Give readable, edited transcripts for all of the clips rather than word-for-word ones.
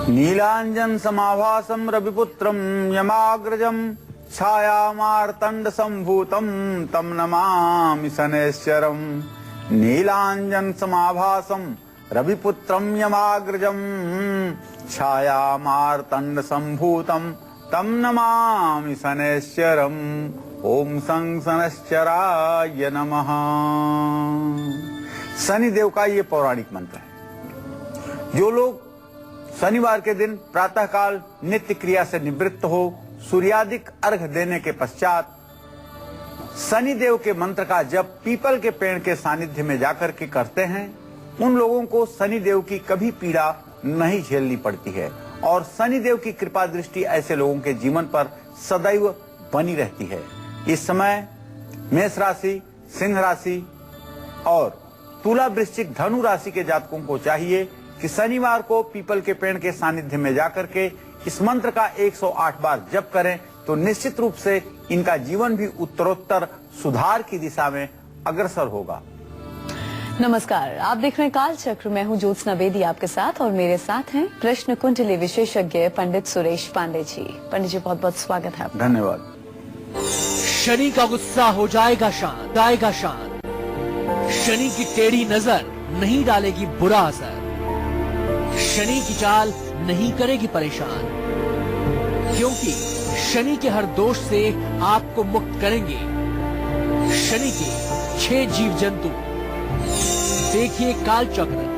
नीलांजन समाभासम रविपुत्रम यमाग्रजम छायामार्तंड संभूतम तम नमामि शनैश्चरम। नीलांजन समाभासम रविपुत्रम यमाग्रजम छायामार्तंड संभूतम तम नमामि शनैश्चरम। ओम सं शनैश्चराय नमः। शनिदेव का ये पौराणिक मंत्र है। जो लोग शनिवार के दिन प्रातःकाल नित्य क्रिया से निवृत्त हो सूर्यादिक अर्घ देने के पश्चात शनिदेव के मंत्र का जप पीपल के पेड़ के सानिध्य में जाकर के करते हैं, उन लोगों को शनिदेव की कभी पीड़ा नहीं झेलनी पड़ती है और शनिदेव की कृपा दृष्टि ऐसे लोगों के जीवन पर सदैव बनी रहती है। इस समय मेष राशि, सिंह राशि और तुला, वृश्चिक, धनु राशि के जातकों को चाहिए कि शनिवार को पीपल के पेड़ के सानिध्य में जाकर के इस मंत्र का 108 बार जप करें तो निश्चित रूप से इनका जीवन भी उत्तरोत्तर सुधार की दिशा में अग्रसर होगा। नमस्कार, आप देख रहे हैं काल चक्र। मैं हूं ज्योत्सना बेदी आपके साथ और मेरे साथ हैं प्रश्न कुंडली विशेषज्ञ पंडित सुरेश पांडे जी। पंडित जी, बहुत बहुत स्वागत है आपका। धन्यवाद। शनि का गुस्सा हो जाएगा शांत, आएगा शांत। शनि की टेढ़ी नजर नहीं डालेगी बुरा असर। शनि की चाल नहीं करेगी परेशान, क्योंकि शनि के हर दोष से आपको मुक्त करेंगे शनि के 6 जीव जंतु। देखिए काल चक्र।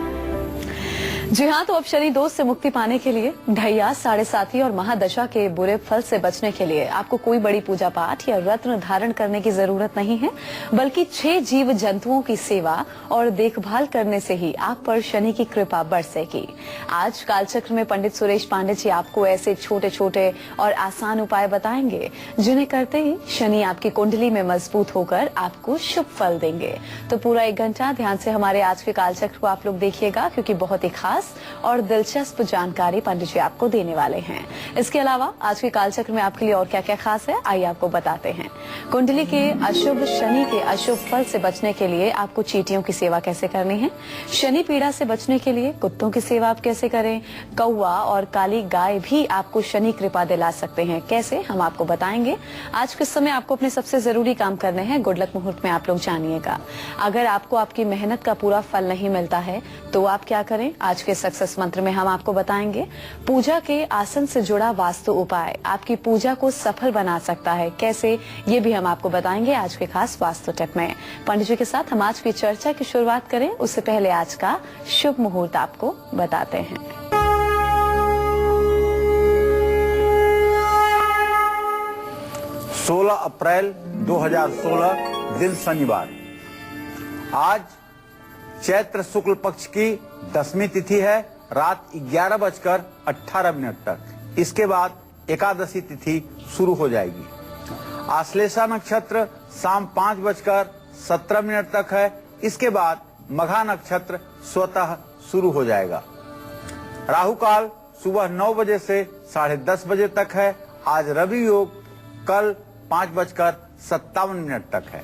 जी हाँ, तो अब शनि दोष से मुक्ति पाने के लिए, ढैया, साढ़े साथी और महादशा के बुरे फल से बचने के लिए आपको कोई बड़ी पूजा पाठ या रत्न धारण करने की जरूरत नहीं है, बल्कि 6 जीव जंतुओं की सेवा और देखभाल करने से ही आप पर शनि की कृपा बरसेगी। आज कालचक्र में पंडित सुरेश पांडे जी आपको ऐसे छोटे छोटे और आसान उपाय बताएंगे जिन्हें करते ही शनि आपकी कुंडली में मजबूत होकर आपको शुभ फल देंगे। तो पूरा 1 घंटा ध्यान से हमारे आज के कालचक्र को आप लोग देखिएगा, क्योंकि बहुत ही खास और दिलचस्प जानकारी पंडित जी आपको देने वाले हैं। इसके अलावा आज के कालचक्र में आपके लिए और क्या क्या खास है, आइए आपको बताते हैं। कुंडली के अशुभ शनि के अशुभ फल से बचने के लिए आपको चींटियों की सेवा कैसे करनी है, शनि पीड़ा से बचने के लिए कुत्तों की सेवा आप कैसे करें, कौवा और काली गाय भी आपको शनि कृपा दिला सकते हैं, कैसे हम आपको बताएंगे। आज के समय आपको अपने सबसे जरूरी काम करने हैं, गुड लक मुहूर्त में आप लोग जानिएगा। अगर आपको आपकी मेहनत का पूरा फल नहीं मिलता है तो आप क्या करें, आज के सक्सेस मंत्र में हम आपको बताएंगे। पूजा के आसन से जुड़ा वास्तु उपाय आपकी पूजा को सफल बना सकता है, कैसे, ये भी हम आपको बताएंगे आज के खास वास्तु टिप में। पंडित जी के साथ हम आज की चर्चा की शुरुआत करें उससे पहले आज का शुभ मुहूर्त आपको बताते हैं। 16 अप्रैल 2016 दिन शनिवार। आज चैत्र शुक्ल पक्ष की 10वीं तिथि है, रात 11:18 तक। इसके बाद एकादशी तिथि शुरू हो जाएगी। आश्लेषा नक्षत्र शाम 5:17 तक है। इसके बाद मघा नक्षत्र स्वतः शुरू हो जाएगा। राहु काल सुबह 9 बजे से 10:30 बजे तक है। आज रवि योग कल 5:57 तक है।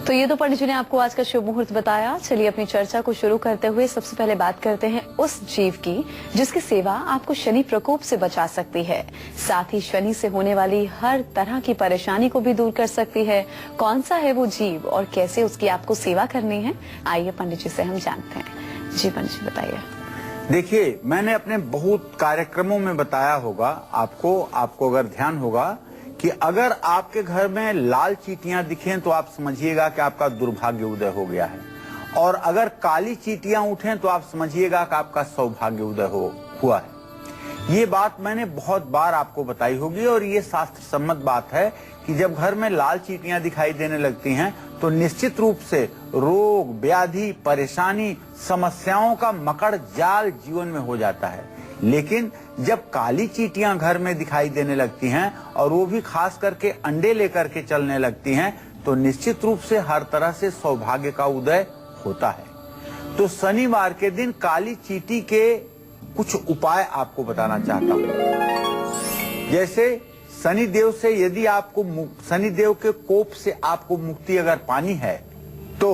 तो ये तो पंडित जी ने आपको आज का शुभ मुहूर्त बताया। चलिए अपनी चर्चा को शुरू करते हुए सबसे पहले बात करते हैं उस जीव की जिसकी सेवा आपको शनि प्रकोप से बचा सकती है, साथ ही शनि से होने वाली हर तरह की परेशानी को भी दूर कर सकती है। कौन सा है वो जीव और कैसे उसकी आपको सेवा करनी है, आइए पंडित जी से हम जानते हैं। जी पंडित जी बताइए। देखिए, मैंने अपने बहुत कार्यक्रमों में बताया होगा आपको अगर ध्यान होगा कि अगर आपके घर में लाल चींटियां दिखें तो आप समझिएगा कि आपका दुर्भाग्य उदय हो गया है, और अगर काली चींटियां उठें तो आप समझिएगा कि आपका सौभाग्य उदय हुआ है। ये बात मैंने बहुत बार आपको बताई होगी और ये शास्त्र सम्मत बात है कि जब घर में लाल चींटियां दिखाई देने लगती हैं तो निश्चित रूप से रोग, व्याधि, परेशानी, समस्याओं का मकड़ जाल जीवन में हो जाता है। लेकिन जब काली चींटियां घर में दिखाई देने लगती हैं और वो भी खास करके अंडे लेकर के चलने लगती हैं तो निश्चित रूप से हर तरह से सौभाग्य का उदय होता है। तो शनिवार के दिन काली चींटी के कुछ उपाय आपको बताना चाहता हूँ। जैसे शनिदेव से यदि आपको शनिदेव के कोप से आपको मुक्ति अगर पानी है तो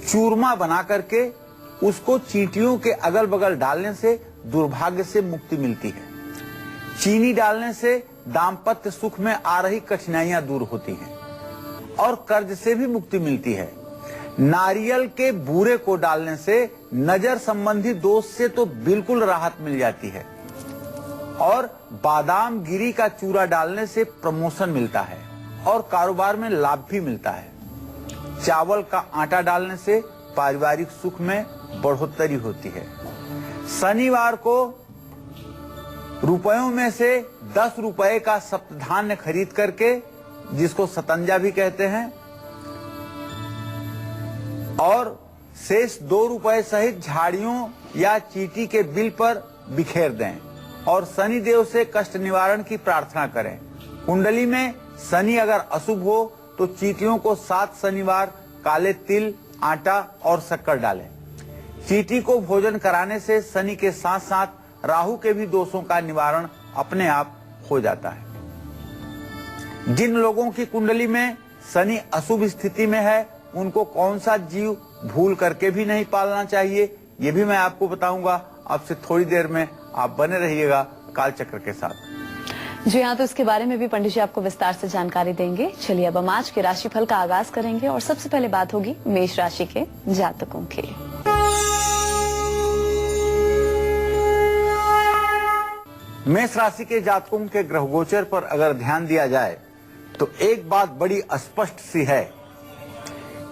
चूरमा बना करके उसको चींटियों के अगल बगल डालने से दुर्भाग्य से मुक्ति मिलती है। चीनी डालने से दाम्पत्य सुख में आ रही कठिनाइयां दूर होती हैं और कर्ज से भी मुक्ति मिलती है। नारियल के बूरे को डालने से नजर संबंधी दोष से तो बिल्कुल राहत मिल जाती है और बादाम गिरी का चूरा डालने से प्रमोशन मिलता है और कारोबार में लाभ भी मिलता है। चावल का आटा डालने से पारिवारिक सुख में बढ़ोतरी होती है। शनिवार को रुपयों में से 10 रुपए का सप्तधान्य खरीद करके, जिसको सतंजा भी कहते हैं, और शेष 2 रुपए सहित झाड़ियों या चींटी के बिल पर बिखेर दें और शनि देव से कष्ट निवारण की प्रार्थना करें। कुंडली में शनि अगर अशुभ हो तो चींटियों को 7 शनिवार काले तिल, आटा और शक्कर डालें। चींटी को भोजन कराने से शनि के साथ साथ राहु के भी दोषों का निवारण अपने आप हो जाता है। जिन लोगों की कुंडली में शनि अशुभ स्थिति में है, उनको कौन सा जीव भूल करके भी नहीं पालना चाहिए, ये भी मैं आपको बताऊंगा। अब से थोड़ी देर में आप बने रहिएगा कालचक्र के साथ। जी हाँ, तो इसके बारे में भी पंडित जी आपको विस्तार से जानकारी देंगे। चलिए अब हम आज के राशिफल का आगाज करेंगे और सबसे पहले बात होगी मेष राशि के जातकों की। मेष राशि के जातकों के ग्रह गोचर पर अगर ध्यान दिया जाए तो एक बात बड़ी स्पष्ट सी है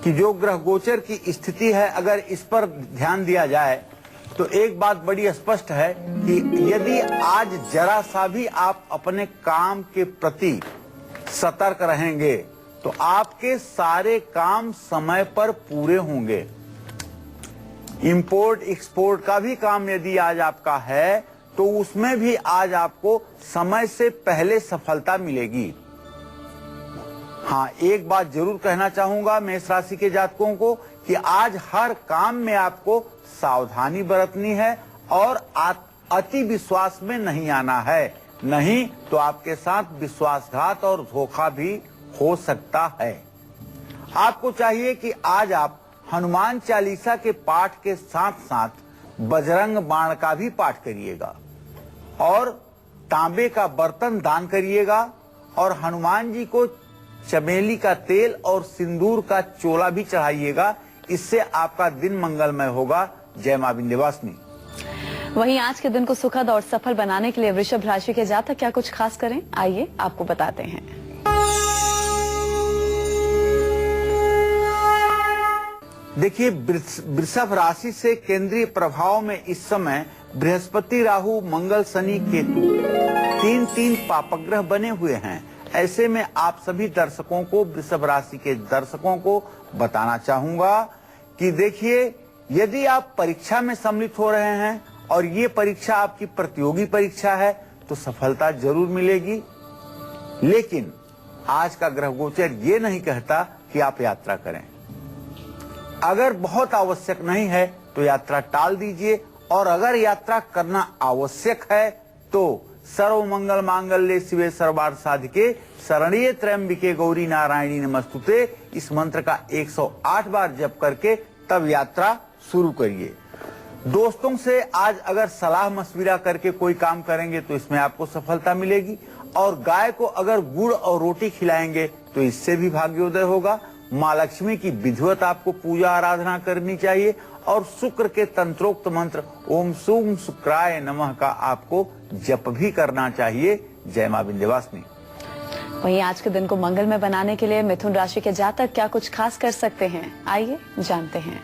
कि जो ग्रह गोचर की स्थिति है, अगर इस पर ध्यान दिया जाए तो एक बात बड़ी स्पष्ट है कि यदि आज जरा सा भी आप अपने काम के प्रति सतर्क रहेंगे तो आपके सारे काम समय पर पूरे होंगे। इंपोर्ट एक्सपोर्ट का भी काम यदि आज आपका है तो उसमें भी आज आपको समय से पहले सफलता मिलेगी। हाँ, एक बात जरूर कहना चाहूंगा मेष राशि के जातकों को कि आज हर काम में आपको सावधानी बरतनी है और अति विश्वास में नहीं आना है, नहीं तो आपके साथ विश्वासघात और धोखा भी हो सकता है। आपको चाहिए कि आज आप हनुमान चालीसा के पाठ के साथ साथ बजरंग बाण का भी पाठ करिएगा और तांबे का बर्तन दान करिएगा और हनुमान जी को चमेली का तेल और सिंदूर का चोला भी चढ़ाइएगा। इससे आपका दिन मंगलमय होगा। जय मां विंध्यवासिनी। वहीं आज के दिन को सुखद और सफल बनाने के लिए वृषभ राशि के जातक क्या कुछ खास करें, आइए आपको बताते हैं। देखिए, वृषभ राशि से केंद्रीय प्रभाव में इस समय बृहस्पति, राहु, मंगल, शनि, केतु 3 पापग्रह बने हुए हैं। ऐसे में आप सभी दर्शकों को, वृषभ राशि के दर्शकों को बताना चाहूंगा कि देखिए, यदि आप परीक्षा में सम्मिलित हो रहे हैं और ये परीक्षा आपकी प्रतियोगी परीक्षा है तो सफलता जरूर मिलेगी। लेकिन आज का ग्रह गोचर ये नहीं कहता कि आप यात्रा करें। अगर बहुत आवश्यक नहीं है तो यात्रा टाल दीजिए और अगर यात्रा करना आवश्यक है तो सर्व मंगल मांगल्ये शिवे सर्वार्थ साधिके शरण्ये त्र्यंबिके गौरी नारायणी नमस्तुते, इस मंत्र का 108 बार जप करके तब यात्रा शुरू करिए। दोस्तों से आज अगर सलाह मशविरा करके कोई काम करेंगे तो इसमें आपको सफलता मिलेगी और गाय को अगर गुड़ और रोटी खिलाएंगे तो इससे भी भाग्योदय होगा। माँ लक्ष्मी की विधिवत आपको पूजा आराधना करनी चाहिए और शुक्र के तंत्रोक्त मंत्र ओम सूम शुक्राय नमः का आपको जप भी करना चाहिए। जय मां विंध्यवासिनी। वहीं आज के दिन को मंगलमय बनाने के लिए मिथुन राशि के जातक क्या कुछ खास कर सकते हैं, आइए जानते हैं।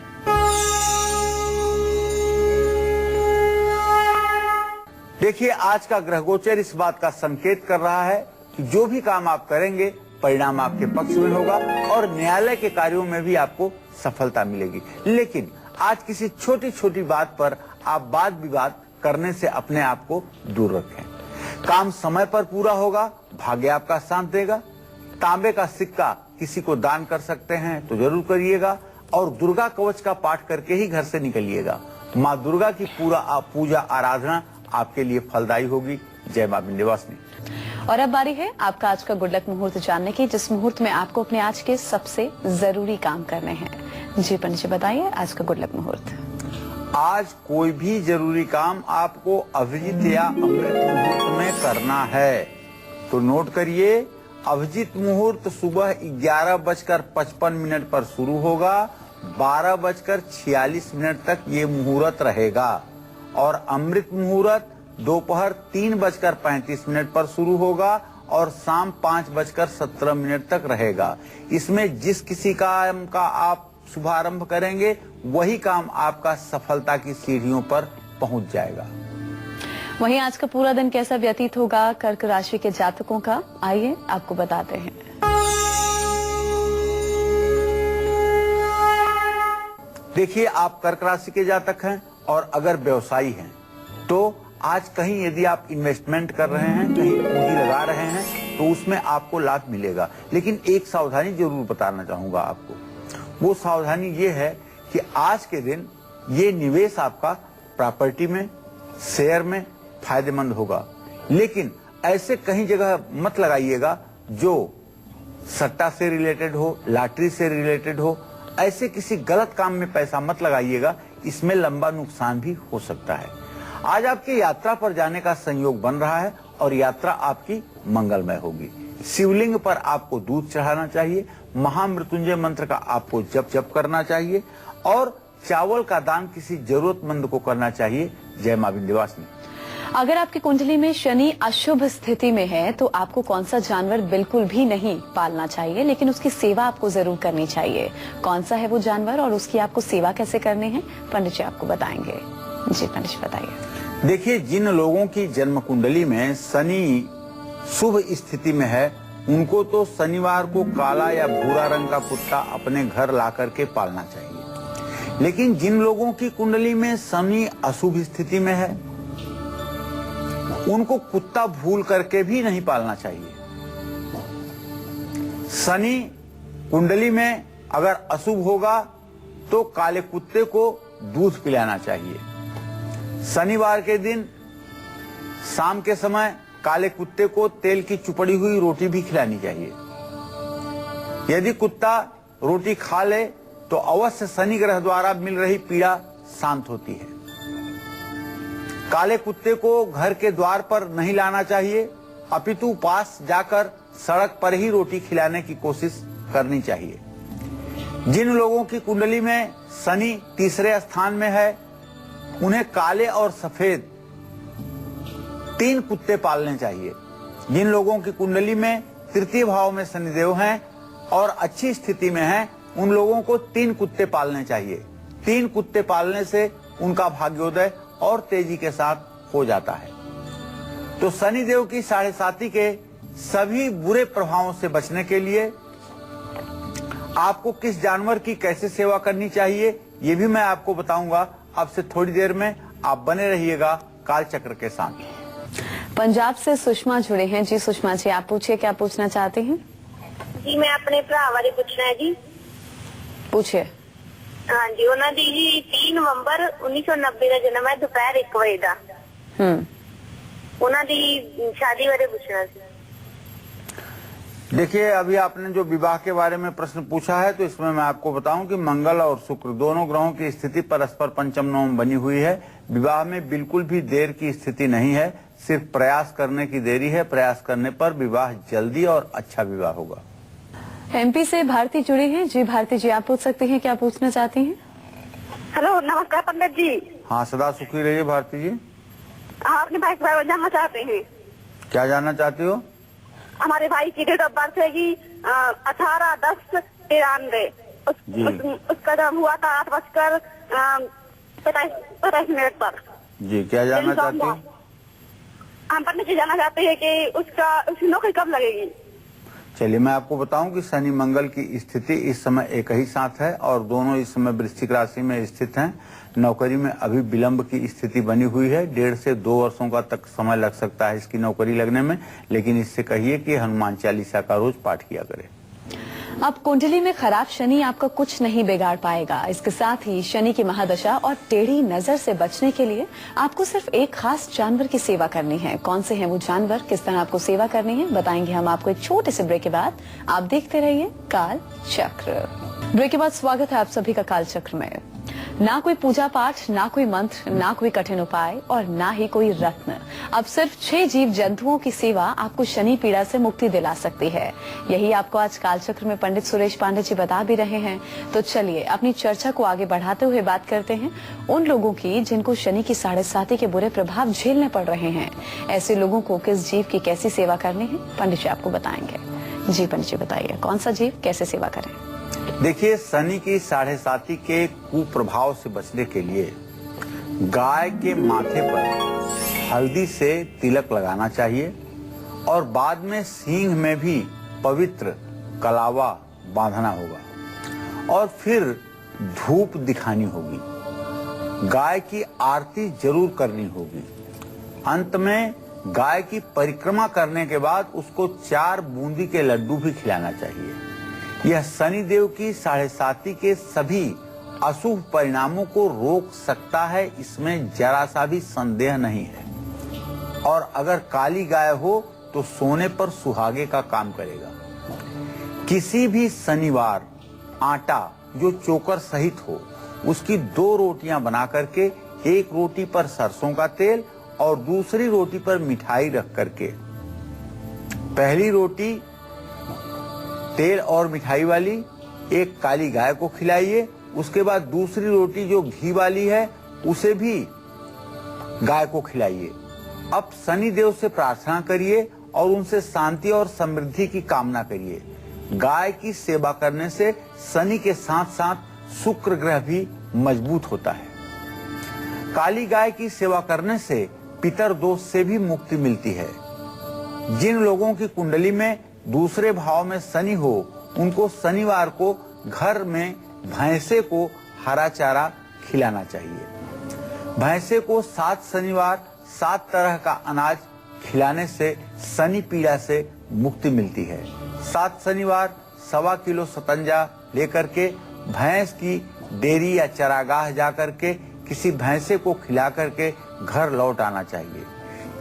देखिए, आज का ग्रह गोचर इस बात का संकेत कर रहा है कि जो भी काम आप करेंगे परिणाम आपके पक्ष में होगा और न्यायालय के कार्यों में भी आपको सफलता मिलेगी। लेकिन आज किसी छोटी छोटी बात पर आप वाद विवाद करने से अपने आप को दूर रखें। काम समय पर पूरा होगा, भाग्य आपका साथ देगा। तांबे का सिक्का किसी को दान कर सकते हैं तो जरूर करिएगा और दुर्गा कवच का पाठ करके ही घर से निकलिएगा। माँ दुर्गा की पूजा आराधना आपके लिए फलदायी होगी। जय मां विंध्यवासिनी। और अब बारी है आपका आज का गुड लक मुहूर्त जानने की, जिस मुहूर्त में आपको अपने आज के सबसे जरूरी काम करने हैं। जी पंडित जी बताइए आज का गुड लक मुहूर्त। आज कोई भी जरूरी काम आपको अभिजीत या अमृत मुहूर्त में करना है तो नोट करिए, अभिजीत मुहूर्त सुबह 11:55 पर शुरू होगा, 12:46 तक ये मुहूर्त रहेगा और अमृत मुहूर्त दोपहर 3:35 पर शुरू होगा और शाम 5:17 तक रहेगा। इसमें जिस किसी काम का आप शुभारंभ करेंगे वही काम आपका सफलता की सीढ़ियों पर पहुंच जाएगा। वहीं आज का पूरा दिन कैसा व्यतीत होगा कर्क राशि के जातकों का, आइए आपको बताते हैं। देखिए, आप कर्क राशि के जातक हैं और अगर व्यवसायी हैं तो आज कहीं यदि आप इन्वेस्टमेंट कर रहे हैं, कहीं पूंजी लगा रहे हैं तो उसमें आपको लाभ मिलेगा। लेकिन एक सावधानी जरूर बताना चाहूंगा आपको, वो सावधानी ये है कि आज के दिन ये निवेश आपका प्रॉपर्टी में, शेयर में फायदेमंद होगा। लेकिन ऐसे कहीं जगह मत लगाइएगा जो सट्टा से रिलेटेड हो, लॉटरी से रिलेटेड हो। ऐसे किसी गलत काम में पैसा मत लगाइएगा, इसमें लंबा नुकसान भी हो सकता है। आज आपकी यात्रा पर जाने का संयोग बन रहा है और यात्रा आपकी मंगलमय होगी। शिवलिंग पर आपको दूध चढ़ाना चाहिए, महामृत्युंजय मंत्र का आपको जप करना चाहिए और चावल का दान किसी जरूरतमंद को करना चाहिए। जय मां विंध्यवासिनी। अगर आपकी कुंडली में शनि अशुभ स्थिति में है तो आपको कौन सा जानवर बिल्कुल भी नहीं पालना चाहिए, लेकिन उसकी सेवा आपको जरूर करनी चाहिए। कौन सा है वो जानवर और उसकी आपको सेवा कैसे करनी है, पंडित जी आपको बताएंगे। जी पंडित जी बताइए। देखिए, जिन लोगों की जन्म कुंडली में शनि शुभ स्थिति में है उनको तो शनिवार को काला या भूरा रंग का कुत्ता अपने घर ला करके पालना चाहिए। लेकिन जिन लोगों की कुंडली में शनि अशुभ स्थिति में है उनको कुत्ता भूल करके भी नहीं पालना चाहिए। शनि कुंडली में अगर अशुभ होगा तो काले कुत्ते को दूध पिलाना चाहिए। शनिवार के दिन शाम के समय काले कुत्ते को तेल की चुपड़ी हुई रोटी भी खिलानी चाहिए। यदि कुत्ता रोटी खा ले तो अवश्य शनि ग्रह द्वारा मिल रही पीड़ा शांत होती है। काले कुत्ते को घर के द्वार पर नहीं लाना चाहिए, अपितु पास जाकर सड़क पर ही रोटी खिलाने की कोशिश करनी चाहिए। जिन लोगों की कुंडली में शनि तीसरे स्थान में है उन्हें काले और सफेद 3 कुत्ते पालने चाहिए। जिन लोगों की कुंडली में तृतीय भाव में शनिदेव हैं और अच्छी स्थिति में हैं उन लोगों को 3 कुत्ते पालने चाहिए। 3 कुत्ते पालने से उनका भाग्योदय और तेजी के साथ हो जाता है। तो शनिदेव की 7.5 के सभी बुरे प्रभावों से बचने के लिए आपको किस जानवर की कैसे सेवा करनी चाहिए ये भी मैं आपको बताऊंगा। अब से थोड़ी देर में आप बने रहिएगा कालचक्र के साथ। पंजाब से सुषमा जुड़े हैं। जी सुषमा जी, आप पूछिए, क्या पूछना चाहते हैं? जी मैं अपने भरा बारे पूछना है जी। पूछिए। हाँ जी, उन्होंने जी 3 नवंबर 1990 का जन्म है, दोपहर 1 बजे का। उन्होंने शादी बारे पूछना है। देखिए, अभी आपने जो विवाह के बारे में प्रश्न पूछा है तो इसमें मैं आपको बताऊं कि मंगल और शुक्र दोनों ग्रहों की स्थिति परस्पर पंचम नवम बनी हुई है। विवाह में बिल्कुल भी देर की स्थिति नहीं है, सिर्फ प्रयास करने की देरी है। प्रयास करने पर विवाह जल्दी और अच्छा विवाह होगा। एमपी से भारती जुड़ी हैं। जी भारती जी, आप पूछ सकती हैं, क्या पूछना चाहती हैं? हेलो, नमस्कार पंडित जी। हाँ, सदा सुखी रहिए भारती जी। हाँ, अपने भाई के बारे में जानना चाहते हैं। क्या जानना चाहती हो? हमारे भाई की डेट ऑफ बर्थ है कि 18/10/93। उसका जन्म हुआ था 8:45 पर। जी, क्या जानना चाहती हो? हम पंडित जी जानना चाहते हैं कि उसकी नौकरी कब लगेगी। चलिए, मैं आपको बताऊं कि शनि मंगल की स्थिति इस समय एक ही साथ है और दोनों इस समय वृश्चिक राशि में स्थित हैं। नौकरी में अभी विलंब की स्थिति बनी हुई है। 1.5 से 2 वर्षों का तक समय लग सकता है इसकी नौकरी लगने में। लेकिन इससे कहिए कि हनुमान चालीसा का रोज पाठ किया करे। अब कुंडली में खराब शनि आपका कुछ नहीं बिगाड़ पाएगा। इसके साथ ही शनि की महादशा और टेढ़ी नजर से बचने के लिए आपको सिर्फ एक खास जानवर की सेवा करनी है। कौन से हैं वो जानवर, किस तरह आपको सेवा करनी है, बताएंगे हम आपको एक छोटे से ब्रेक के बाद। आप देखते रहिए काल चक्र। ब्रेक के बाद स्वागत है आप सभी का कालचक्र में। ना कोई पूजा पाठ, ना कोई मंत्र, ना कोई कठिन उपाय और ना ही कोई रत्न। अब सिर्फ 6 जीव जंतुओं की सेवा आपको शनि पीड़ा से मुक्ति दिला सकती है। यही आपको आज कालचक्र में पंडित सुरेश पांडे जी बता भी रहे हैं। तो चलिए अपनी चर्चा को आगे बढ़ाते हुए बात करते हैं उन लोगों की जिनको शनि की 7.5 के बुरे प्रभाव झेलने पड़ रहे हैं। ऐसे लोगों को किस जीव की कैसी सेवा करनी है, पंडित जी आपको बताएंगे। जी पंडित जी बताइए, कौन सा जीव कैसे सेवा करें? देखिए, शनि की 7.5 के कुप्रभाव से बचने के लिए गाय के माथे पर हल्दी से तिलक लगाना चाहिए और बाद में सींग में भी पवित्र कलावा बांधना होगा और फिर धूप दिखानी होगी। गाय की आरती जरूर करनी होगी। अंत में गाय की परिक्रमा करने के बाद उसको 4 बूंदी के लड्डू भी खिलाना चाहिए। यह शनिदेव की 7.5 के सभी अशुभ परिणामों को रोक सकता है, इसमें जरा सा भी संदेह नहीं है। और अगर काली गाय हो तो सोने पर सुहागे का काम करेगा। किसी भी शनिवार आटा जो चोकर सहित हो उसकी 2 रोटियां बना करके, एक रोटी पर सरसों का तेल और दूसरी रोटी पर मिठाई रख करके, पहली रोटी तेल और मिठाई वाली एक काली गाय को खिलाइए। उसके बाद दूसरी रोटी जो घी वाली है उसे भी गाय को खिलाइए। अब शनि देव से प्रार्थना करिए और उनसे शांति और समृद्धि की कामना करिए। गाय की सेवा करने से शनि के साथ साथ शुक्र ग्रह भी मजबूत होता है। काली गाय की सेवा करने से पितर दोष से भी मुक्ति मिलती है। जिन लोगों की कुंडली में दूसरे भाव में शनि हो उनको शनिवार को घर में भैंसे को हरा चारा खिलाना चाहिए। भैंसे को 7 शनिवार 7 तरह का अनाज खिलाने से शनि पीड़ा से मुक्ति मिलती है। 7 शनिवार 1.25 किलो सतंजा लेकर के भैंस की डेयरी या चरागाह जाकर के किसी भैंसे को खिला करके घर लौट आना चाहिए।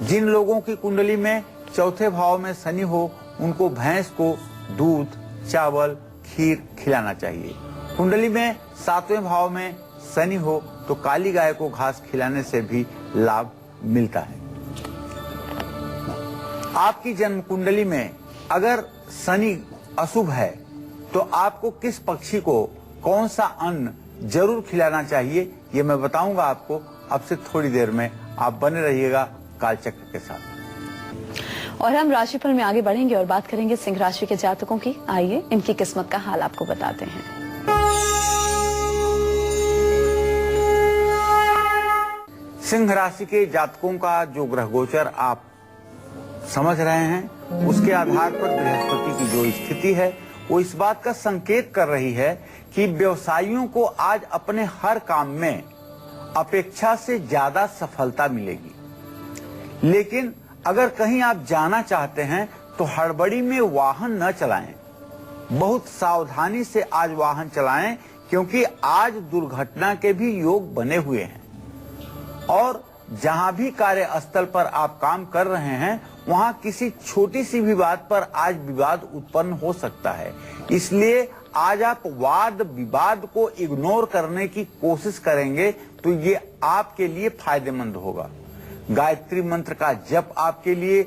जिन लोगों की कुंडली में चौथे भाव में शनि हो उनको भैंस को दूध, चावल, खीर खिलाना चाहिए। कुंडली में 7वें भाव में शनि हो तो काली गाय को घास खिलाने से भी लाभ मिलता है। आपकी जन्म कुंडली में अगर शनि अशुभ है तो आपको किस पक्षी को कौन सा अन्न जरूर खिलाना चाहिए, ये मैं बताऊंगा आपको। अब से थोड़ी देर में आप बने रहिएगा कालचक्र के साथ। और हम राशिफल में आगे बढ़ेंगे और बात करेंगे सिंह राशि के जातकों की। आइए इनकी किस्मत का हाल आपको बताते हैं। सिंह राशि के जातकों का जो ग्रह गोचर आप समझ रहे हैं, उसके आधार पर बृहस्पति की जो स्थिति है वो इस बात का संकेत कर रही है कि व्यवसायियों को आज अपने हर काम में अपेक्षा से ज्यादा सफलता मिलेगी। लेकिन अगर कहीं आप जाना चाहते हैं तो हड़बड़ी में वाहन न चलाएं। बहुत सावधानी से आज वाहन चलाएं, क्योंकि आज दुर्घटना के भी योग बने हुए हैं। और जहां भी कार्यस्थल पर आप काम कर रहे हैं वहां किसी छोटी सी भी बात पर आज विवाद उत्पन्न हो सकता है। इसलिए आज आप वाद विवाद को इग्नोर करने की कोशिश करेंगे तो ये आपके लिए फायदेमंद होगा। गायत्री मंत्र का जप आपके लिए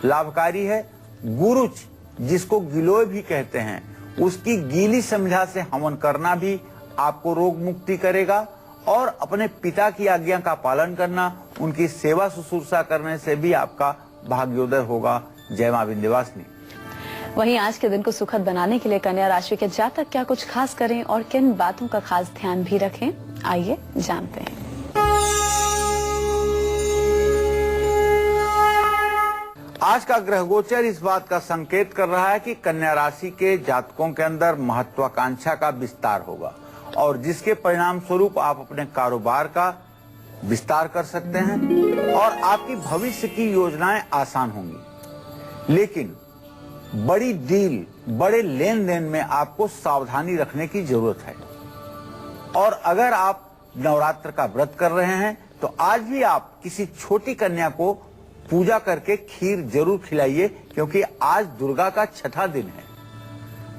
लाभकारी है। गुरुच, जिसको गिलोय भी कहते हैं, उसकी गीली संध्या से हवन करना भी आपको रोग मुक्ति करेगा। और अपने पिता की आज्ञा का पालन करना, उनकी सेवा शुश्रूषा करने से भी आपका भाग्योदय होगा। जय मां विंध्यवासिनी। वहीं आज के दिन को सुखद बनाने के लिए कन्या राशि के जातक क्या कुछ खास करें और किन बातों का खास ध्यान भी रखें, आइए जानते हैं। आज का ग्रह गोचर इस बात का संकेत कर रहा है कि कन्या राशि के जातकों के अंदर महत्वाकांक्षा का विस्तार होगा और जिसके परिणाम स्वरूप आप अपने कारोबार का विस्तार कर सकते हैं और आपकी भविष्य की योजनाएं आसान होंगी। लेकिन बड़ी डील, बड़े लेन देन में आपको सावधानी रखने की जरूरत है। और अगर आप नवरात्र का व्रत कर रहे हैं तो आज भी आप किसी छोटी कन्या को पूजा करके खीर जरूर खिलाइए, क्योंकि आज दुर्गा का 6ठा दिन है।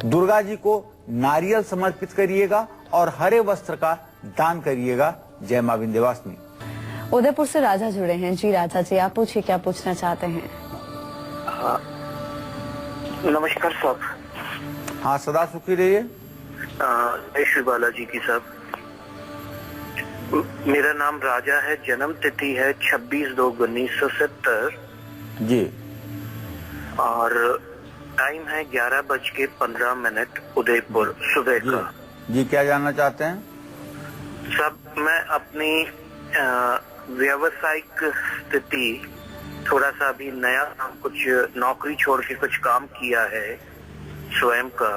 दुर्गा जी को नारियल समर्पित करिएगा और हरे वस्त्र का दान करिएगा। जय मां विंध्यवासिनी। उदयपुर से राजा जुड़े हैं। जी राजा जी, आप पूछिए, क्या पूछना चाहते हैं? नमस्कार साहब। हाँ, सदा सुखी रहिए। जय श्री बालाजी की साहब। मेरा नाम राजा है, जन्म तिथि है 26/2/1970 जी, और टाइम है 11:15 उदयपुर सुबह का। जी, क्या जानना चाहते हैं? सब मैं अपनी व्यावसायिक स्थिति, थोड़ा सा अभी नया काम, कुछ नौकरी छोड़ के कुछ काम किया है स्वयं का,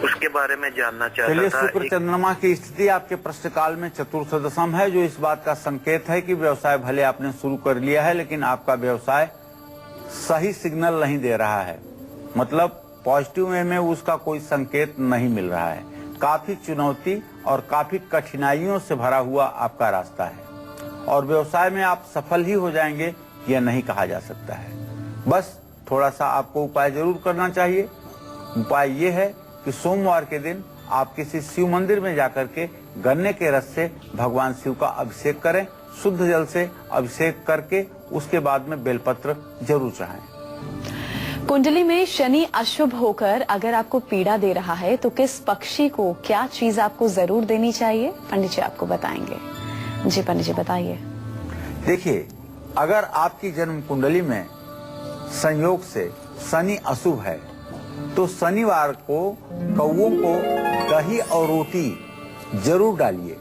उसके बारे में जानना चाहता चलिए, था। शुक्र चंद्रमा की स्थिति आपके प्रश्न काल में चतुर्थ दशम है, जो इस बात का संकेत है कि व्यवसाय भले आपने शुरू कर लिया है, लेकिन आपका व्यवसाय सही सिग्नल नहीं दे रहा है। मतलब पॉजिटिव वे में उसका कोई संकेत नहीं मिल रहा है। काफी चुनौती और काफी कठिनाइयों से भरा हुआ आपका रास्ता है, और व्यवसाय में आप सफल ही हो जाएंगे यह नहीं कहा जा सकता है। बस थोड़ा सा आपको उपाय जरूर करना चाहिए। उपाय ये है कि सोमवार के दिन आप किसी शिव मंदिर में जाकर के गन्ने के रस से भगवान शिव का अभिषेक करें। शुद्ध जल से अभिषेक करके उसके बाद में बेलपत्र जरूर चढ़ाएं। कुंडली में शनि अशुभ होकर अगर आपको पीड़ा दे रहा है तो किस पक्षी को क्या चीज आपको जरूर देनी चाहिए? पंडित जी आपको बताएंगे। जी पंडित जी बताइए। देखिए, अगर आपकी जन्म कुंडली में संयोग से शनि अशुभ है तो शनिवार को कौओं को दही और रोटी जरूर डालिए।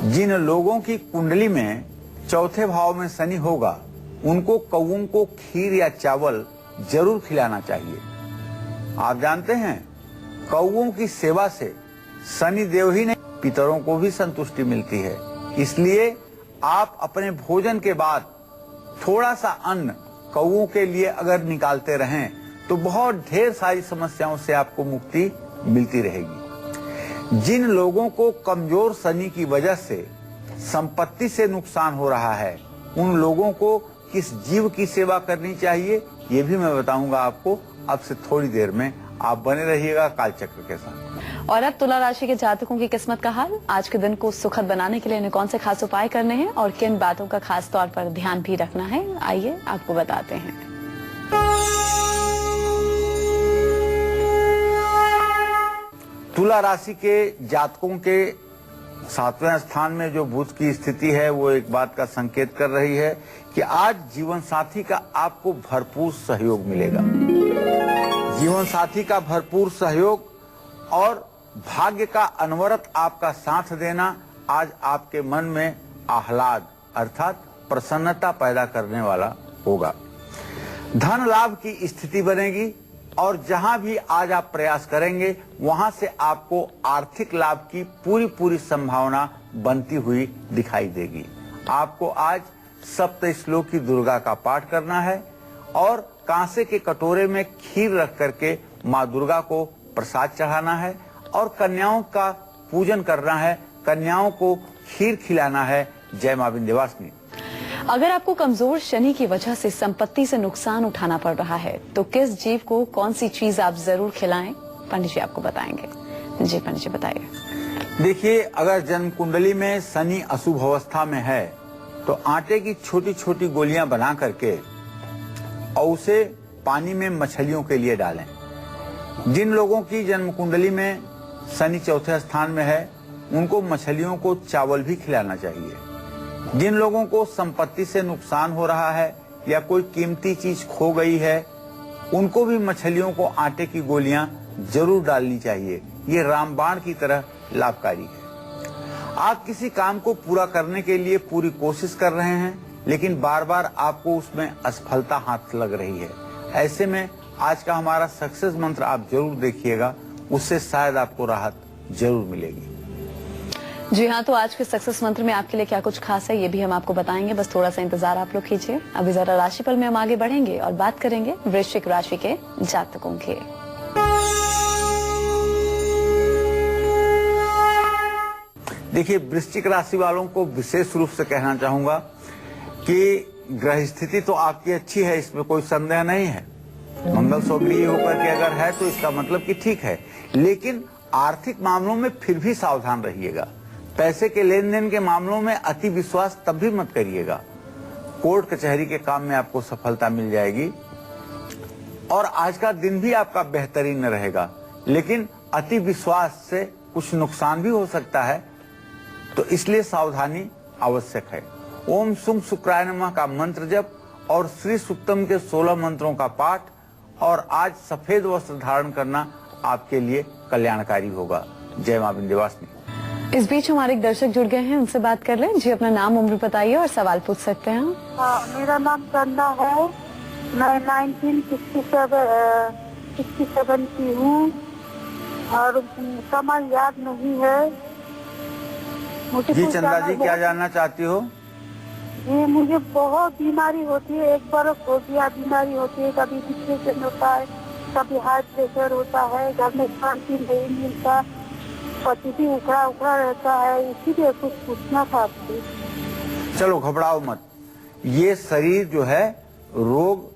जिन लोगों की कुंडली में चौथे भाव में शनि होगा उनको कौओं को खीर या चावल जरूर खिलाना चाहिए। आप जानते हैं, कौओं की सेवा से शनि देव ही नहीं पितरों को भी संतुष्टि मिलती है। इसलिए आप अपने भोजन के बाद थोड़ा सा अन्न कौओं के लिए अगर निकालते रहें तो बहुत ढेर सारी समस्याओं से आपको मुक्ति मिलती रहेगी। जिन लोगों को कमजोर शनि की वजह से संपत्ति से नुकसान हो रहा है, उन लोगों को किस जीव की सेवा करनी चाहिए ये भी मैं बताऊंगा आपको। अब से थोड़ी देर में आप बने रहिएगा कालचक्र के साथ। और अब तुला राशि के जातकों की किस्मत का हाल। आज के दिन को सुखद बनाने के लिए इन्हें कौन से खास उपाय करने हैं और किन बातों का खास तौर पर ध्यान भी रखना है, आइए आपको बताते हैं। तुला राशि के जातकों के 7वें स्थान में जो बुध की स्थिति है वो एक बात का संकेत कर रही है कि आज जीवन साथी का आपको भरपूर सहयोग मिलेगा। जीवन साथी का भरपूर सहयोग और भाग्य का अनवरत आपका साथ देना आज आपके मन में आह्लाद अर्थात प्रसन्नता पैदा करने वाला होगा। धन लाभ की स्थिति बनेगी और जहां भी आज आप प्रयास करेंगे वहां से आपको आर्थिक लाभ की पूरी पूरी संभावना बनती हुई दिखाई देगी। आपको आज सप्त श्लोकी दुर्गा का पाठ करना है और कांसे के कटोरे में खीर रख करके माँ दुर्गा को प्रसाद चढ़ाना है और कन्याओं का पूजन करना है, कन्याओं को खीर खिलाना है। जय मां विंध्यवासिनी। अगर आपको कमजोर शनि की वजह से संपत्ति से नुकसान उठाना पड़ रहा है तो किस जीव को कौन सी चीज आप जरूर खिलाएं? पंडित जी आपको बताएंगे। जी पंडित जी बताइए। देखिए, अगर जन्म कुंडली में शनि अशुभ अवस्था में है तो आटे की छोटी छोटी गोलियां बना करके और उसे पानी में मछलियों के लिए डालें। जिन लोगों की जन्म कुंडली में शनि चौथे स्थान में है उनको मछलियों को चावल भी खिलाना चाहिए। जिन लोगों को संपत्ति से नुकसान हो रहा है या कोई कीमती चीज खो गई है उनको भी मछलियों को आटे की गोलियां जरूर डालनी चाहिए। ये रामबाण की तरह लाभकारी है। आप किसी काम को पूरा करने के लिए पूरी कोशिश कर रहे हैं लेकिन बार बार आपको उसमें असफलता हाथ लग रही है। ऐसे में आज का हमारा सक्सेस मंत्र आप जरूर देखिएगा, उससे शायद आपको राहत जरूर मिलेगी। जी हाँ, तो आज के सक्सेस मंत्र में आपके लिए क्या कुछ खास है ये भी हम आपको बताएंगे। बस थोड़ा सा इंतजार आप लोग कीजिए। अभी जरा राशिफल में हम आगे बढ़ेंगे और बात करेंगे वृश्चिक राशि के जातकों की। देखिए, वृश्चिक राशि वालों को विशेष रूप से कहना चाहूंगा कि ग्रह स्थिति तो आपकी अच्छी है, इसमें कोई संदेह नहीं है, मंगल स्वगृही होकर के अगर है तो इसका मतलब कि ठीक है, लेकिन आर्थिक मामलों में फिर भी सावधान रहिएगा। पैसे के लेन देन के मामलों में अति विश्वास तब भी मत करिएगा। कोर्ट कचहरी के काम में आपको सफलता मिल जाएगी और आज का दिन भी आपका बेहतरीन रहेगा, लेकिन अति विश्वास से कुछ नुकसान भी हो सकता है, तो इसलिए सावधानी आवश्यक है। ओम सुं शुक्राय नमः का मंत्र जप और श्री सुक्तम के 16 मंत्रों का पाठ और आज सफेद वस्त्र धारण करना आपके लिए कल्याणकारी होगा। जय मां विंध्यवासिनी। इस बीच हमारे एक दर्शक जुड़ गए हैं, उनसे बात कर लें। जी, अपना नाम उम्र बताइए और सवाल पूछ सकते हैं। मेरा नाम चंदा है, मैं 1967 की हूँ और समय याद नहीं है मुझे। जी चंदा जी, क्या जानना चाहती हो? जी, मुझे बहुत बीमारी होती है, एक बरस हो गया बीमारी होती है, कभी डिप्रेशन होता है, कभी हाई प्रेशर होता है, घर में शांति नहीं मिलता, पति भी उखड़ा रहता है, इसीलिए कुछ पूछना था आपसे। चलो घबराओ मत, ये शरीर जो है रोग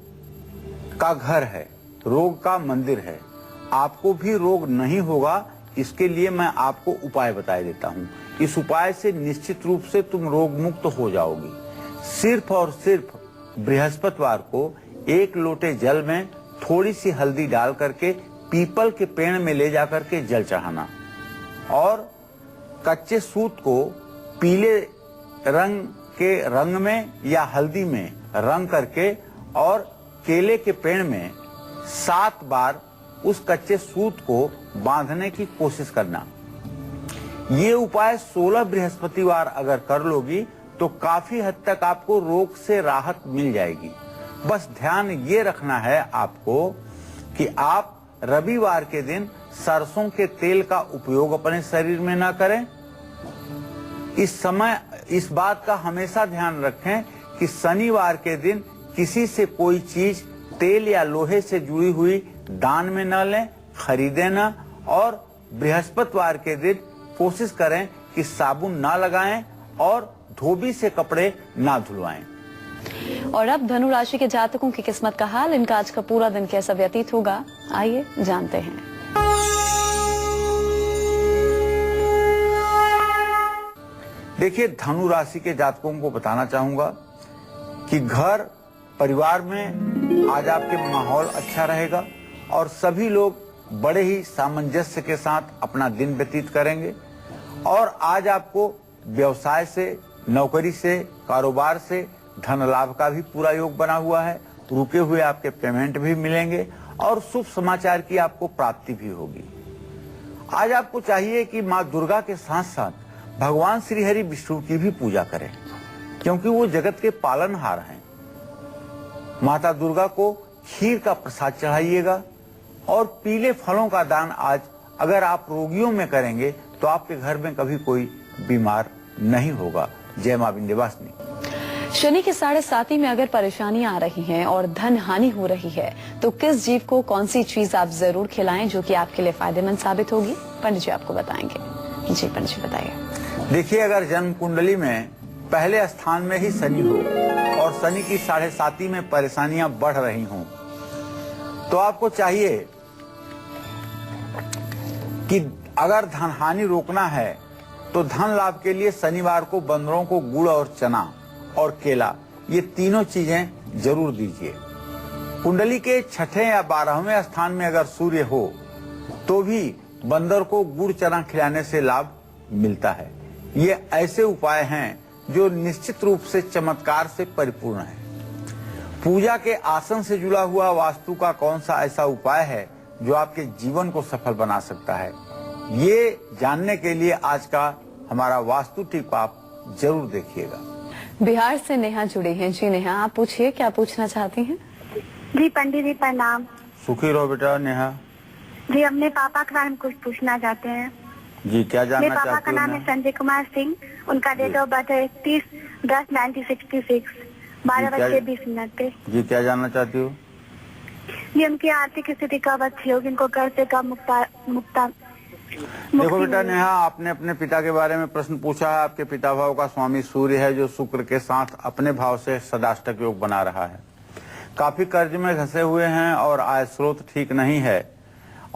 का घर है, रोग का मंदिर है। आपको भी रोग नहीं होगा, इसके लिए मैं आपको उपाय बता देता हूँ। इस उपाय से निश्चित रूप से तुम रोग मुक्त हो जाओगी। सिर्फ और सिर्फ बृहस्पतिवार को 1 लोटे जल में थोड़ी सी हल्दी डाल करके पीपल के पेड़ में ले जाकर के जल चढ़ाना और कच्चे सूत को पीले रंग के रंग में या हल्दी में रंग करके और केले के पेड़ में 7 बार उस कच्चे सूत को बांधने की कोशिश करना। ये उपाय 16 बृहस्पतिवार अगर कर लोगी तो काफी हद तक आपको रोग से राहत मिल जाएगी। बस ध्यान ये रखना है आपको कि आप रविवार के दिन सरसों के तेल का उपयोग अपने शरीर में ना करें। इस समय इस बात का हमेशा ध्यान रखें कि शनिवार के दिन किसी से कोई चीज तेल या लोहे से जुड़ी हुई दान में न लें, खरीदें ना, और बृहस्पतिवार के दिन कोशिश करें कि साबुन ना लगाएं और धोबी से कपड़े ना धुलवाएं। और अब धनु राशि के जातकों की किस्मत का हाल, इनका आज का पूरा दिन कैसा व्यतीत होगा, आइए जानते हैं। देखिए, धनु राशि के जातकों को बताना चाहूंगा कि घर परिवार में आज आपके माहौल अच्छा रहेगा और सभी लोग बड़े ही सामंजस्य के साथ अपना दिन व्यतीत करेंगे और आज आपको व्यवसाय से, नौकरी से, कारोबार से धन लाभ का भी पूरा योग बना हुआ है। रुके हुए आपके पेमेंट भी मिलेंगे और शुभ समाचार की आपको प्राप्ति भी होगी। आज आपको चाहिए कि माँ दुर्गा के साथ साथ भगवान श्री हरि विष्णु की भी पूजा करें, क्योंकि वो जगत के पालनहार हैं। माता दुर्गा को खीर का प्रसाद चढ़ाइएगा और पीले फलों का दान आज अगर आप रोगियों में करेंगे तो आपके घर में कभी कोई बीमार नहीं होगा। जय मां विंध्यवासिनी। शनि के 7.5 में अगर परेशानियां आ रही हैं और धन हानि हो रही है तो किस जीव को कौन सी चीज आप जरूर खिलाएं जो कि आपके लिए फायदेमंद साबित होगी, पंडित जी आपको बताएंगे। जी पंडित जी बताइए। देखिए, अगर जन्म कुंडली में पहले स्थान में ही शनि हो और शनि की 7.5 में परेशानियां बढ़ रही हों तो आपको चाहिए कि अगर धन हानि रोकना है तो धन लाभ के लिए शनिवार को बंदरों को गुड़ और चना और केला, ये तीनों चीजें जरूर दीजिए। कुंडली के 6ठे या 12वें स्थान में अगर सूर्य हो तो भी बंदर को गुड़ चना खिलाने से लाभ मिलता है। ये ऐसे उपाय हैं जो निश्चित रूप से चमत्कार से परिपूर्ण है। पूजा के आसन से जुड़ा हुआ वास्तु का कौन सा ऐसा उपाय है जो आपके जीवन को सफल बना सकता है, ये जानने के लिए आज का हमारा वास्तु टिप आप जरूर देखिएगा। बिहार से नेहा जुड़ी हैं। जी नेहा, आप पूछिए, क्या पूछना चाहती हैं? जी पंडित जी प्रणाम। सुखी रहो बेटा नेहा। जी, अपने पापा के बारे में कुछ पूछना चाहते हैं। जी, क्या जानना मेरे चाहती पापा का नाम है संजय कुमार सिंह, उनका डेट ऑफ बर्थ है 30/10/1966, 12:20 पे। जी, क्या जानना चाहती हो? ये उनकी आर्थिक स्थिति कब अच्छी होगी, इनको घर से कब मुक्ता देखो बेटा नेहा, आपने अपने पिता के बारे में प्रश्न पूछा है। आपके पिता भाव का स्वामी सूर्य है जो शुक्र के साथ अपने भाव से सदाष्टक योग बना रहा है। काफी कर्ज में घसे हुए हैं और आय स्रोत ठीक नहीं है,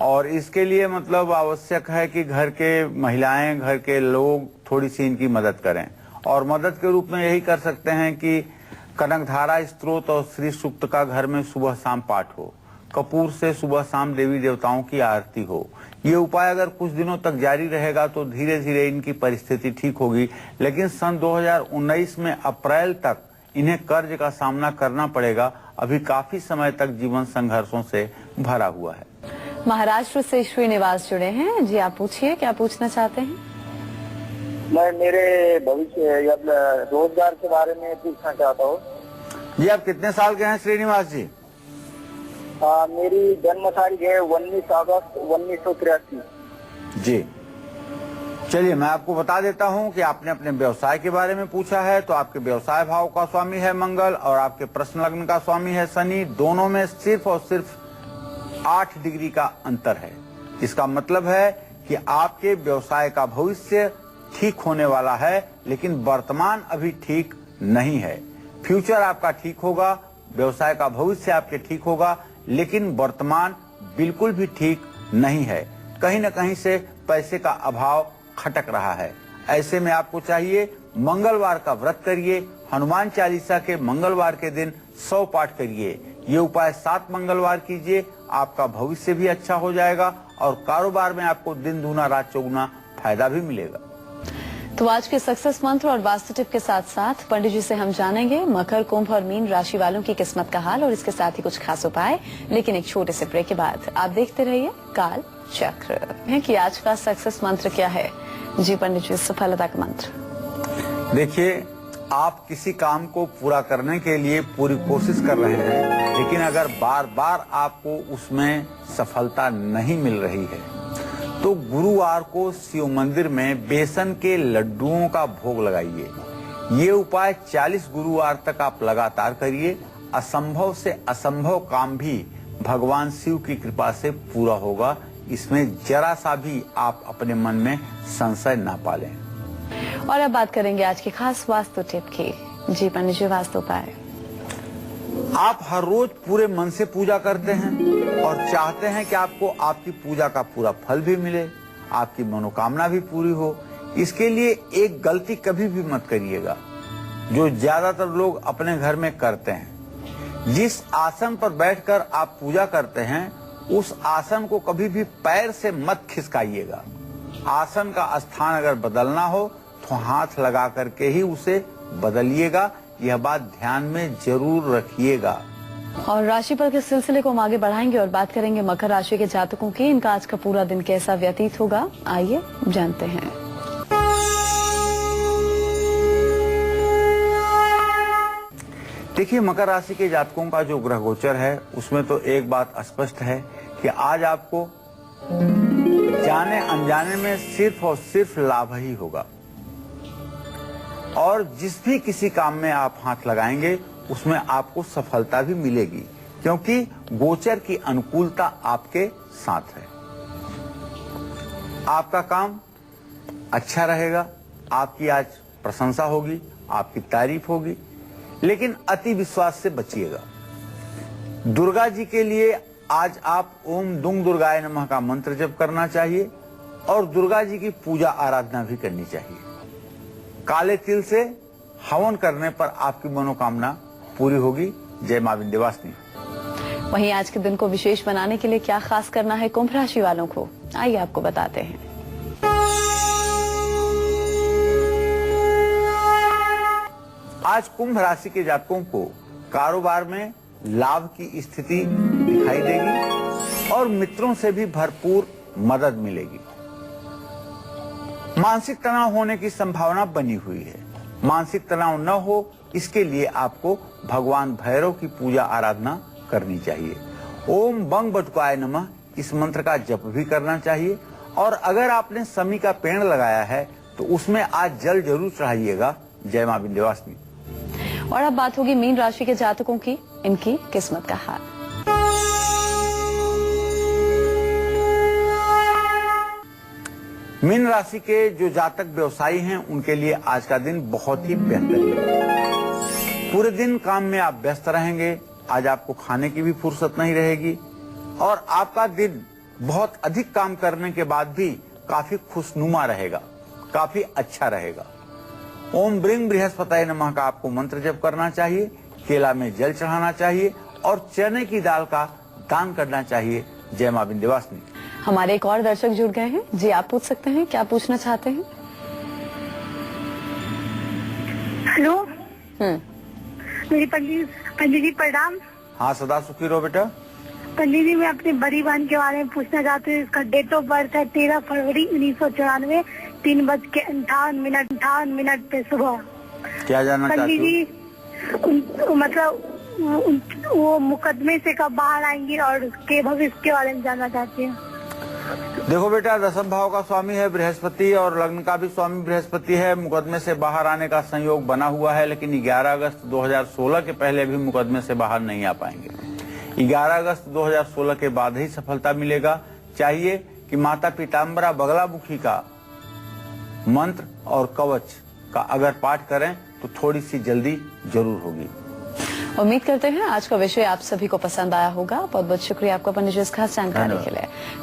और इसके लिए मतलब आवश्यक है कि घर के महिलाएं, घर के लोग थोड़ी सी इनकी मदद करें। और मदद के रूप में यही कर सकते हैं कि कनकधारा स्तोत्र और श्री सूक्त का घर में सुबह शाम पाठ हो, कपूर से सुबह शाम देवी देवताओं की आरती हो। ये उपाय अगर कुछ दिनों तक जारी रहेगा तो धीरे धीरे इनकी परिस्थिति ठीक होगी, लेकिन सन 2019 में अप्रैल तक इन्हें कर्ज का सामना करना पड़ेगा। अभी काफी समय तक जीवन संघर्षों से भरा हुआ है। महाराष्ट्र से श्रीनिवास जुड़े हैं। जी आप पूछिए, क्या पूछना चाहते हैं? मैं मेरे भविष्य या रोजगार के बारे में पूछना चाहता हूँ। जी आप कितने साल के हैं श्रीनिवास जी? मेरी जन्म तारीख है 19 अगस्त 1983। जी चलिए, मैं आपको बता देता हूं कि आपने अपने व्यवसाय के बारे में पूछा है, तो आपके व्यवसाय भाव का स्वामी है मंगल और आपके प्रश्न लग्न का स्वामी है शनि। दोनों में सिर्फ और सिर्फ 8 डिग्री का अंतर है। इसका मतलब है कि आपके व्यवसाय का भविष्य ठीक होने वाला है, लेकिन वर्तमान अभी ठीक नहीं है। फ्यूचर आपका ठीक होगा, व्यवसाय का भविष्य आपके ठीक होगा, लेकिन वर्तमान बिल्कुल भी ठीक नहीं है। कहीं न कहीं से पैसे का अभाव खटक रहा है। ऐसे में आपको चाहिए मंगलवार का व्रत करिए, हनुमान चालीसा के मंगलवार के दिन 100 पाठ करिए। ये उपाय 7 मंगलवार कीजिए, आपका भविष्य भी अच्छा हो जाएगा और कारोबार में आपको दिन दूना रात चौगुना फायदा भी मिलेगा। तो आज के सक्सेस मंत्र और वास्तु टिप के साथ साथ पंडित जी से हम जानेंगे मकर, कुंभ और मीन राशि वालों की किस्मत का हाल और इसके साथ ही कुछ खास उपाय। लेकिन एक छोटे से ब्रेक के बाद आप देखते रहिए काल चक्र कि आज का सक्सेस मंत्र क्या है। जी पंडित जी, सफलता का मंत्र। देखिए, आप किसी काम को पूरा करने के लिए पूरी कोशिश कर रहे हैं, लेकिन अगर बार बार आपको उसमें सफलता नहीं मिल रही है तो गुरुवार को शिव मंदिर में बेसन के लड्डुओं का भोग लगाइए। ये उपाय 40 गुरुवार तक आप लगातार करिए। असंभव से असंभव काम भी भगवान शिव की कृपा से पूरा होगा। इसमें जरा सा भी आप अपने मन में संशय ना पालें। और अब बात करेंगे आज की खास वास्तु टिप की। जी पंडित जी, वास्तु उपाय। आप हर रोज पूरे मन से पूजा करते हैं और चाहते हैं कि आपको आपकी पूजा का पूरा फल भी मिले, आपकी मनोकामना भी पूरी हो। इसके लिए एक गलती कभी भी मत करिएगा जो ज्यादातर लोग अपने घर में करते हैं। जिस आसन पर बैठकर आप पूजा करते हैं उस आसन को कभी भी पैर से मत खिसकाइएगा। आसन का स्थान अगर बदलना हो तो हाथ लगा करके ही उसे बदलिएगा। यह बात ध्यान में जरूर रखिएगा। और राशिफल के सिलसिले को हम आगे बढ़ाएंगे और बात करेंगे मकर राशि के जातकों की। इनका आज का पूरा दिन कैसा व्यतीत होगा, आइए जानते हैं। देखिए, मकर राशि के जातकों का जो ग्रह गोचर है उसमें तो एक बात स्पष्ट है कि आज आपको जाने अनजाने में सिर्फ और सिर्फ लाभ ही होगा, और जिस भी किसी काम में आप हाथ लगाएंगे उसमें आपको सफलता भी मिलेगी, क्योंकि गोचर की अनुकूलता आपके साथ है। आपका काम अच्छा रहेगा, आपकी आज प्रशंसा होगी, आपकी तारीफ होगी, लेकिन अति विश्वास से बचिएगा। दुर्गा जी के लिए आज आप ओम दुंग दुर्गाय नमः का मंत्र जप करना चाहिए और दुर्गा जी की पूजा आराधना भी करनी चाहिए। काले तिल से हवन करने पर आपकी मनोकामना पूरी होगी। जय मां विंध्यवासिनी। वहीं आज के दिन को विशेष बनाने के लिए क्या खास करना है कुंभ राशि वालों को, आइए आपको बताते हैं। आज कुंभ राशि के जातकों को कारोबार में लाभ की स्थिति दिखाई देगी और मित्रों से भी भरपूर मदद मिलेगी। मानसिक तनाव होने की संभावना बनी हुई है। मानसिक तनाव न हो इसके लिए आपको भगवान भैरव की पूजा आराधना करनी चाहिए। ओम बंग बटुकाय नमः इस मंत्र का जप भी करना चाहिए। और अगर आपने समी का पेड़ लगाया है तो उसमें आज जल जरूर चढ़ाइएगा। जय मां विंध्यवासिनी। और अब बात होगी मीन राशि के जातकों की, इनकी किस्मत का हाल। मीन राशि के जो जातक व्यवसायी हैं उनके लिए आज का दिन बहुत ही बेहतरीन है। पूरे दिन काम में आप व्यस्त रहेंगे, आज आपको खाने की भी फुर्सत नहीं रहेगी और आपका दिन बहुत अधिक काम करने के बाद भी काफी खुशनुमा रहेगा, काफी अच्छा रहेगा। ओम ब्रिंग बृहस्पताय नमः का आपको मंत्र जप करना चाहिए, केला में जल चढ़ाना चाहिए और चने की दाल का दान करना चाहिए। जय मां विंध्यवासिनी। हमारे एक और दर्शक जुड़ गए हैं जी, आप पूछ सकते हैं, क्या पूछना चाहते हैं? हेलो, मेरी पंडित जी प्रणाम। हाँ, सदा सुखी रहो बेटा। पंडित जी, मैं अपनी बड़ी बहन के बारे में पूछना चाहती हूँ। इसका डेट ऑफ बर्थ है 13 फरवरी 1994, 3:58 पे सुबह। क्या जानना चाहती पंडित जी, मतलब वो मुकदमे से कब बाहर आएंगी और उसके भविष्य के बारे में जानना चाहती हूँ। देखो बेटा, दसम भाव का स्वामी है बृहस्पति और लग्न का भी स्वामी बृहस्पति है। मुकदमे से बाहर आने का संयोग बना हुआ है, लेकिन 11 अगस्त 2016 के पहले भी मुकदमे से बाहर नहीं आ पाएंगे। 11 अगस्त 2016 के बाद ही सफलता मिलेगा। चाहिए कि माता पीताम्बरा बगलामुखी का मंत्र और कवच का अगर पाठ करें तो थोड़ी सी जल्दी जरूर होगी। उम्मीद करते हैं आज का विषय आप सभी को पसंद आया होगा। बहुत बहुत शुक्रिया आपका पंडित जी इस खास जानकारी के लिए।